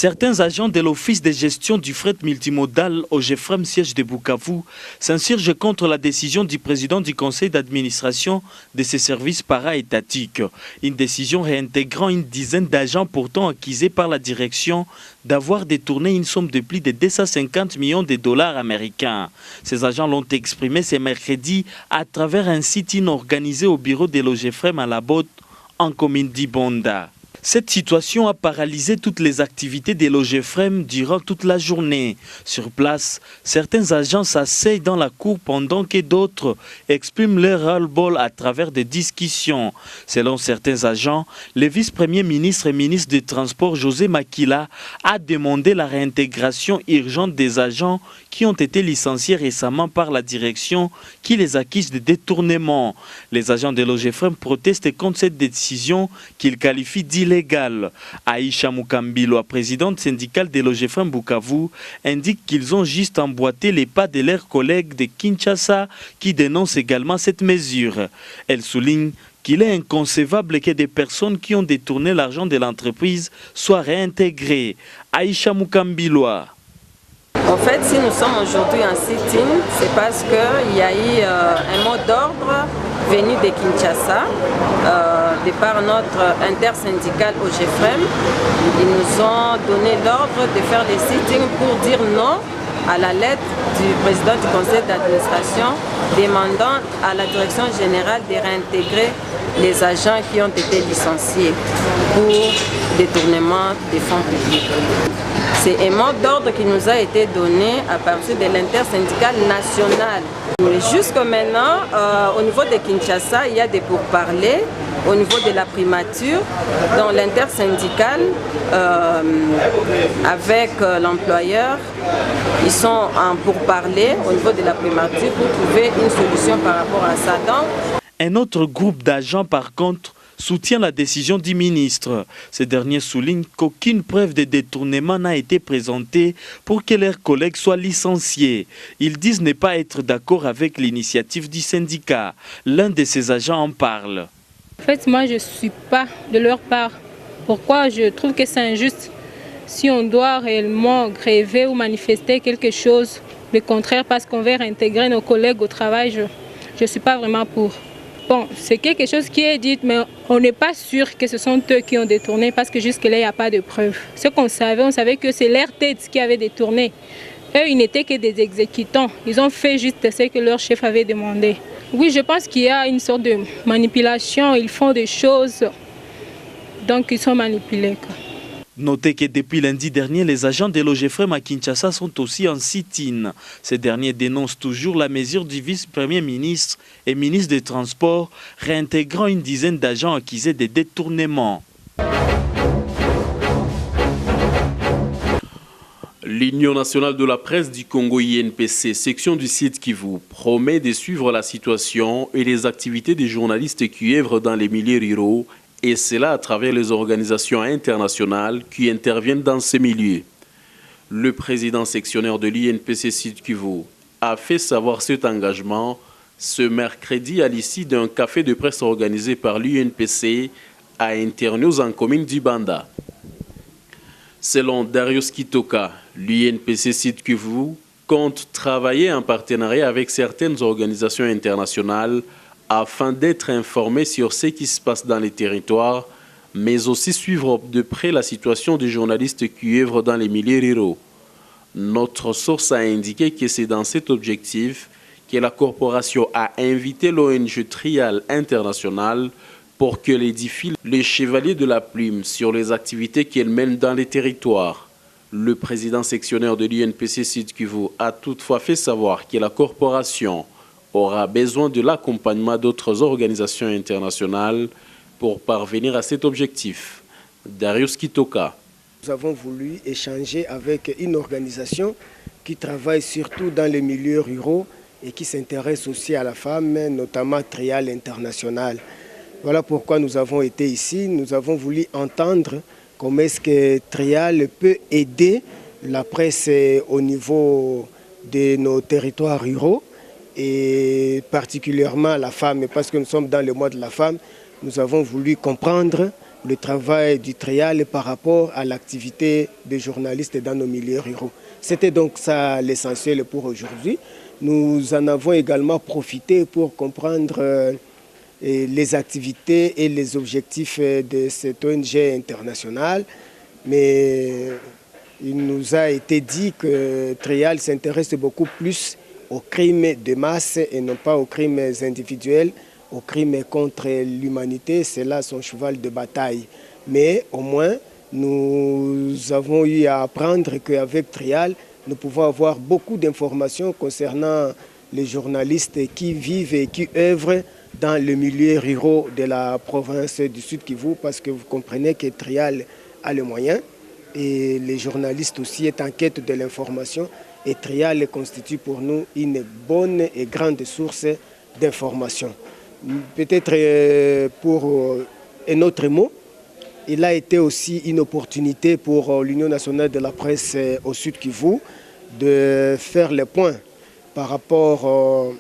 Certains agents de l'Office de gestion du fret multimodal au GEFREM siège de Bukavu s'insurgent contre la décision du président du conseil d'administration de ces services para-étatiques. Une décision réintégrant une dizaine d'agents pourtant accusés par la direction d'avoir détourné une somme de plus de 250 millions de dollars américains. Ces agents l'ont exprimé ce mercredi à travers un sit-in organisé au bureau de l'OGEFREM à la Botte en commune d'Ibonda. Cette situation a paralysé toutes les activités de l'OGEFREM durant toute la journée. Sur place, certains agents s'asseyent dans la cour pendant que d'autres expriment leur ras-le-bol à travers des discussions. Selon certains agents, le vice-premier ministre et ministre des Transports José Makila a demandé la réintégration urgente des agents qui ont été licenciés récemment par la direction qui les accuse de détournement. Les agents de l'OGEFREM protestent contre cette décision qu'ils qualifient d'illégale. Aïcha Mukambilo, présidente syndicale de l'OGEFREM Bukavu, indique qu'ils ont juste emboîté les pas de leurs collègues de Kinshasa qui dénoncent également cette mesure. Elle souligne qu'il est inconcevable que des personnes qui ont détourné l'argent de l'entreprise soient réintégrées. Aïcha Mukambilo. En fait, si nous sommes aujourd'hui en sit-in, c'est parce qu'il y a eu un mot d'ordre venu de Kinshasa, de par notre intersyndical au GEFREM. Ils nous ont donné l'ordre de faire des sit-ins pour dire non à la lettre du président du conseil d'administration demandant à la direction générale de réintégrer les agents qui ont été licenciés pour détournement des fonds publics. C'est un mot d'ordre qui nous a été donné à partir de l'intersyndicale nationale. Jusqu'à maintenant, au niveau de Kinshasa, il y a des pourparlers au niveau de la primature, dans l'intersyndicale avec l'employeur. Ils sont en pourparlers au niveau de la primature pour trouver une solution par rapport à ça. Un autre groupe d'agents, par contre, soutient la décision du ministre. Ce dernier souligne qu'aucune preuve de détournement n'a été présentée pour que leurs collègues soient licenciés. Ils disent ne pas être d'accord avec l'initiative du syndicat. L'un de ces agents en parle. En fait, moi, je ne suis pas de leur part. Pourquoi je trouve que c'est injuste? Si on doit réellement gréver ou manifester quelque chose, le contraire, parce qu'on veut réintégrer nos collègues au travail, je ne suis pas vraiment pour. Bon, c'est quelque chose qui est dit, mais on n'est pas sûr que ce sont eux qui ont détourné parce que jusque-là, il n'y a pas de preuves. Ce qu'on savait, on savait que c'est leur tête qui avait détourné. Eux, ils n'étaient que des exécutants. Ils ont fait juste ce que leur chef avait demandé. Oui, je pense qu'il y a une sorte de manipulation. Ils font des choses, donc ils sont manipulés, quoi. Notez que depuis lundi dernier, les agents de l'OGEFREM à Kinshasa sont aussi en sit-in. Ces derniers dénoncent toujours la mesure du vice-premier ministre et ministre des Transports, réintégrant une dizaine d'agents accusés de détournement. L'Union nationale de la presse du Congo INPC, section du Sud Kivu, promet de suivre la situation et les activités des journalistes qui œuvrent dans les milieux ruraux, et cela à travers les organisations internationales qui interviennent dans ces milieux. Le président sectionnaire de l'INPC Sud Kivu a fait savoir cet engagement ce mercredi à l'issue d'un café de presse organisé par l'INPC à Internews en commune d'Ibanda. Selon Darius Kitoka, l'INPC Sud Kivu compte travailler en partenariat avec certaines organisations internationales afin d'être informé sur ce qui se passe dans les territoires, mais aussi suivre de près la situation des journalistes qui œuvrent dans les milieux ruraux. Notre source a indiqué que c'est dans cet objectif que la corporation a invité l'ONG Trial International pour qu'elle édifie les chevaliers de la plume sur les activités qu'elle mène dans les territoires. Le président sectionnaire de l'INPC Sud Kivu a toutefois fait savoir que la corporation aura besoin de l'accompagnement d'autres organisations internationales pour parvenir à cet objectif. Darius Kitoka. Nous avons voulu échanger avec une organisation qui travaille surtout dans les milieux ruraux et qui s'intéresse aussi à la femme, notamment Trial International. Voilà pourquoi nous avons été ici. Nous avons voulu entendre comment est-ce que Trial peut aider la presse au niveau de nos territoires ruraux, et particulièrement la femme, parce que nous sommes dans le mois de la femme. Nous avons voulu comprendre le travail du trial par rapport à l'activité des journalistes dans nos milieux ruraux. C'était donc ça l'essentiel pour aujourd'hui. Nous en avons également profité pour comprendre les activités et les objectifs de cette ONG internationale. Mais il nous a été dit que Trial s'intéresse beaucoup plus aux crimes de masse et non pas aux crimes individuels, aux crimes contre l'humanité. C'est là son cheval de bataille. Mais au moins, nous avons eu à apprendre qu'avec Trial, nous pouvons avoir beaucoup d'informations concernant les journalistes qui vivent et qui œuvrent dans le milieu rural de la province du Sud Kivu, parce que vous comprenez que Trial a les moyens et les journalistes aussi est en quête de l'information et Trial constitue pour nous une bonne et grande source d'information. Peut-être pour un autre mot, il a été aussi une opportunité pour l'Union nationale de la presse au Sud Kivu de faire le point par rapport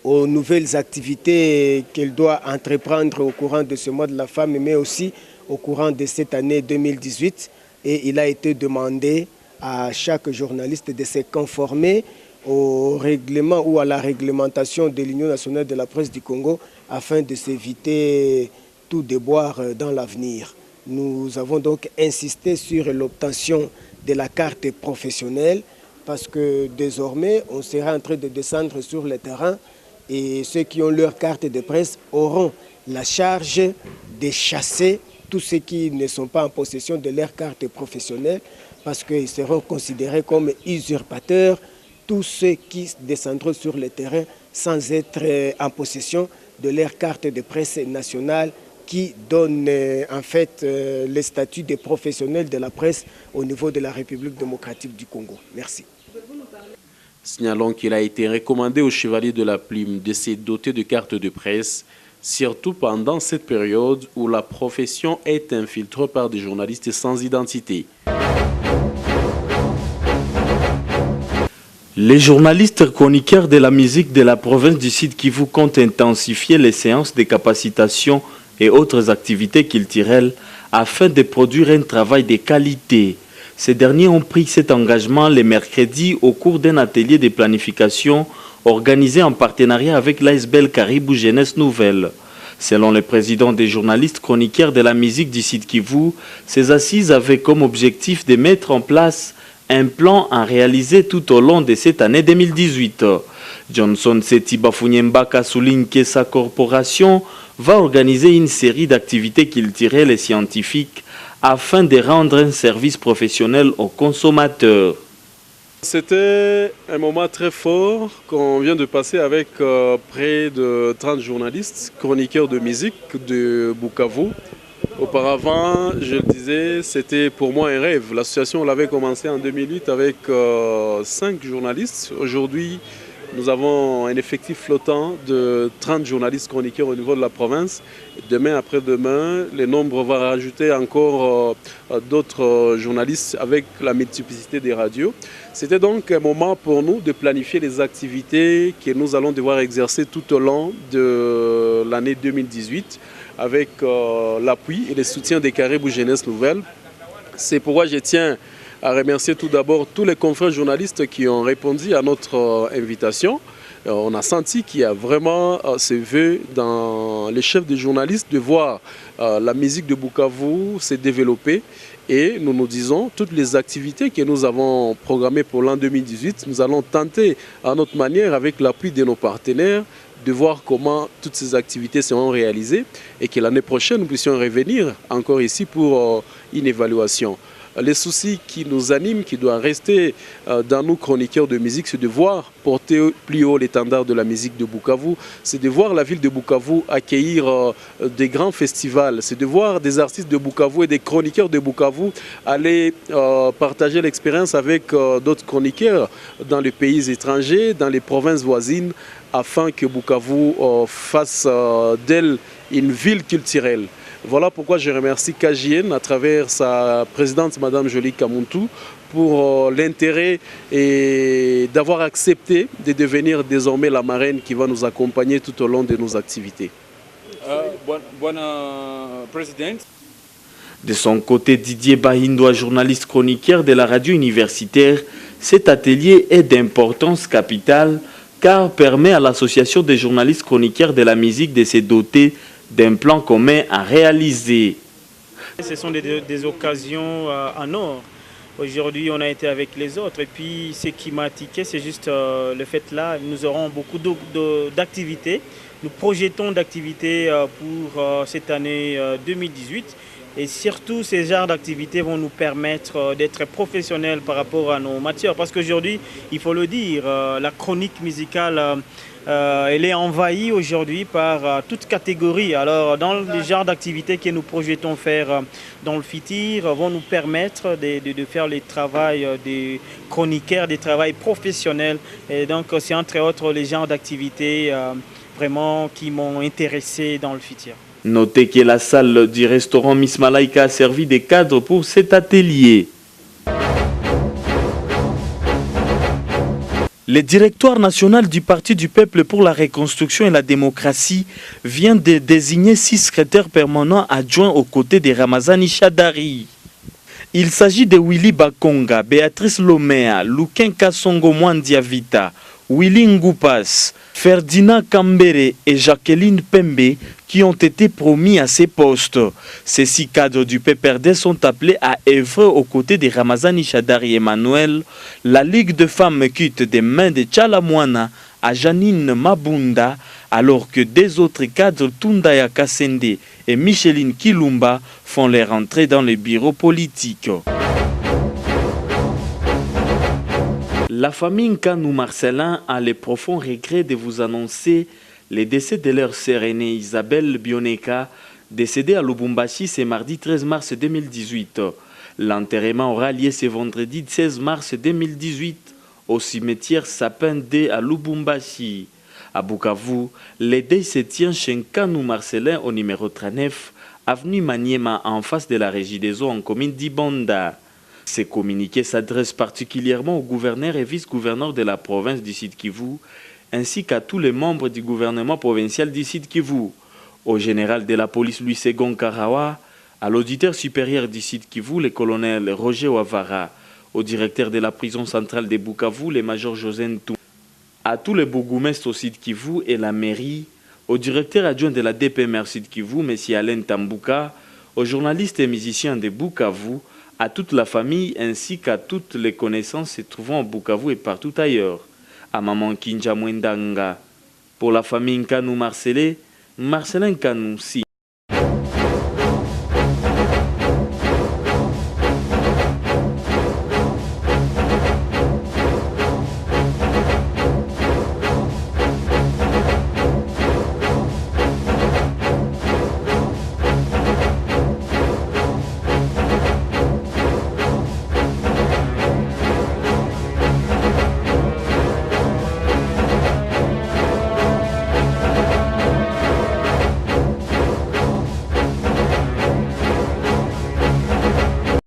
aux nouvelles activités qu'elle doit entreprendre au courant de ce mois de la femme, mais aussi au courant de cette année 2018. Et il a été demandé à chaque journaliste de se conformer au règlement ou à la réglementation de l'Union nationale de la presse du Congo afin de s'éviter tout déboire dans l'avenir. Nous avons donc insisté sur l'obtention de la carte professionnelle parce que désormais, on sera en train de descendre sur le terrain et ceux qui ont leur carte de presse auront la charge de chasser tous ceux qui ne sont pas en possession de leur carte professionnelle parce qu'ils seront considérés comme usurpateurs, tous ceux qui descendront sur le terrain sans être en possession de leur carte de presse nationale qui donne en fait le statut de professionnel de la presse au niveau de la République démocratique du Congo. Merci. Signalons qu'il a été recommandé aux chevaliers de la plume de se doter de cartes de presse, surtout pendant cette période où la profession est infiltrée par des journalistes sans identité. Les journalistes chroniqueurs de la musique de la province du Sud Kivu comptent intensifier les séances de capacitation et autres activités culturelles afin de produire un travail de qualité. Ces derniers ont pris cet engagement les mercredis au cours d'un atelier de planification organisé en partenariat avec l'ASBL Caribou Jeunesse Nouvelle. Selon le président des journalistes chroniqueurs de la musique du Sud Kivu, ces assises avaient comme objectif de mettre en place un plan à réaliser tout au long de cette année 2018. Johnson Seti Bafunyembaka souligne que sa corporation va organiser une série d'activités culturelles et scientifiques afin de rendre un service professionnel aux consommateurs. C'était un moment très fort qu'on vient de passer avec près de 30 journalistes, chroniqueurs de musique de Bukavu. Auparavant, je le disais, c'était pour moi un rêve. L'association l'avait commencé en 2008 avec 5 journalistes. Aujourd'hui, nous avons un effectif flottant de 30 journalistes chroniqueurs au niveau de la province. Demain, après-demain, le nombre va rajouter encore d'autres journalistes avec la multiplicité des radios. C'était donc un moment pour nous de planifier les activités que nous allons devoir exercer tout au long de l'année 2018 avec l'appui et le soutien des Caribou Jeunesse Nouvelle. C'est pourquoi je tiens à remercier tout d'abord tous les confrères journalistes qui ont répondu à notre invitation. On a senti qu'il y a vraiment ce vœu dans les chefs de journalistes de voir la musique de Bukavu se développer. Et nous nous disons, toutes les activités que nous avons programmées pour l'an 2018, nous allons tenter à notre manière, avec l'appui de nos partenaires, de voir comment toutes ces activités seront réalisées et que l'année prochaine, nous puissions revenir encore ici pour une évaluation. Les soucis qui nous animent, qui doivent rester dans nous chroniqueurs de musique, c'est de voir porter plus haut l'étendard de la musique de Bukavu, c'est de voir la ville de Bukavu accueillir des grands festivals, c'est de voir des artistes de Bukavu et des chroniqueurs de Bukavu aller partager l'expérience avec d'autres chroniqueurs dans les pays étrangers, dans les provinces voisines, afin que Bukavu fasse d'elle une ville culturelle. Voilà pourquoi je remercie KJN à travers sa présidente, Madame Jolie Kamuntu, pour l'intérêt et d'avoir accepté de devenir désormais la marraine qui va nous accompagner tout au long de nos activités. De son côté, Didier Bahindoa, journaliste chroniqueur de la radio universitaire, cet atelier est d'importance capitale car permet à l'association des journalistes chroniqueurs de la musique de se doter d'un plan commun à réaliser. Ce sont des occasions en or. Aujourd'hui, on a été avec les autres. Et puis, ce qui m'a tiqué, c'est juste le fait là, nous aurons beaucoup d'activités. Nous projetons d'activités pour cette année 2018. Et surtout, ces genres d'activités vont nous permettre d'être professionnels par rapport à nos matières. Parce qu'aujourd'hui, il faut le dire, la chronique musicale, elle est envahie aujourd'hui par toute catégorie. Alors, dans les genres d'activités que nous projetons faire dans le FITIR, vont nous permettre de faire les travails des chroniqueurs, des travails professionnels. Et donc, c'est entre autres les genres d'activités vraiment qui m'ont intéressé dans le FITIR. Notez que la salle du restaurant Miss Malaika a servi de cadre pour cet atelier. Le directoire national du Parti du Peuple pour la Reconstruction et la Démocratie vient de désigner 6 secrétaires permanents adjoints aux côtés de Ramazani Chadari. Il s'agit de Willy Bakonga, Béatrice Lomea, Lukin Kasongo Mwandiavita, Willy Ngoupas, Ferdinand Kambere et Jacqueline Pembe qui ont été promis à ces postes. Ces 6 cadres du PPRD sont appelés à œuvrer aux côtés de Ramazani Chadari Emmanuel, la Ligue de femmes quitte des mains de Tchalamouana à Janine Mabunda, alors que 2 autres cadres, Tundaya Kassende et Micheline Kilumba, font leur entrée dans les bureaux politiques. La famille Nkanou Marcelin a le profond regret de vous annoncer le décès de leur sœur aînée Isabelle Bioneka, décédée à Lubumbashi ce mardi 13 mars 2018. L'enterrement aura lieu ce vendredi 16 mars 2018 au cimetière Sapin D à Lubumbashi. À Bukavu, le deuil se tient chez Nkanou Marcelin au numéro 39, avenue Maniema, en face de la Régie des eaux en commune d'Ibonda. Ce communiqué s'adresse particulièrement au gouverneur et vice-gouverneur de la province du Sud-Kivu, ainsi qu'à tous les membres du gouvernement provincial du Sud-Kivu, au général de la police Louis Segon Karawa, à l'auditeur supérieur du Sud-Kivu, le colonel Roger Ouavara, au directeur de la prison centrale de Bukavu, le major José Ntou, à tous les bourgmestres au Sud-Kivu et la mairie, au directeur adjoint de la DPMR Sud-Kivu, M. Alain Tambouka, aux journalistes et musiciens de Bukavu, à toute la famille ainsi qu'à toutes les connaissances se trouvant à Bukavu et partout ailleurs. À Maman Kinja Mwendanga. Pour la famille Nkanou Marcelin Nkanou, si